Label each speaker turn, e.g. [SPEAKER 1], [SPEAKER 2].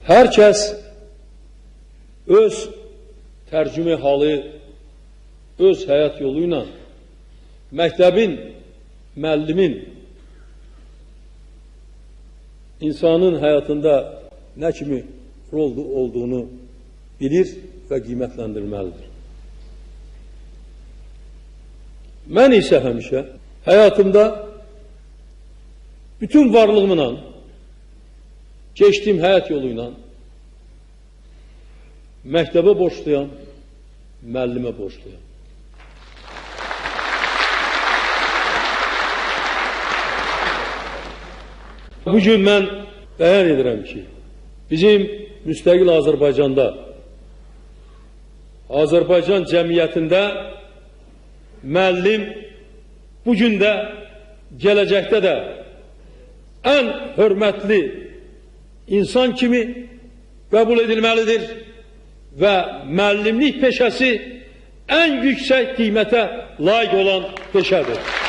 [SPEAKER 1] Hər kəs öz tərcümə halı, öz həyat yolu ilə məktəbin, müəllimin insanın həyatında nə kimi rol olduğunu bilir və qiymətləndirməlidir. Mən isə həmişə həyatımda bütün varlığımla, keçdiyim həyat yolu ilə məktəbə borçluyam, müəllimə borçluyam. Bugün mən bəyan edirəm ki, bizim müstəqil Azərbaycanda, Azərbaycan cəmiyyətində müəllim bugün də, gələcəkdə də ən hörmətli insan kimi qəbul edilməlidir və müəllimlik peşəsi ən yüksək qiymətə layiq olan peşədir.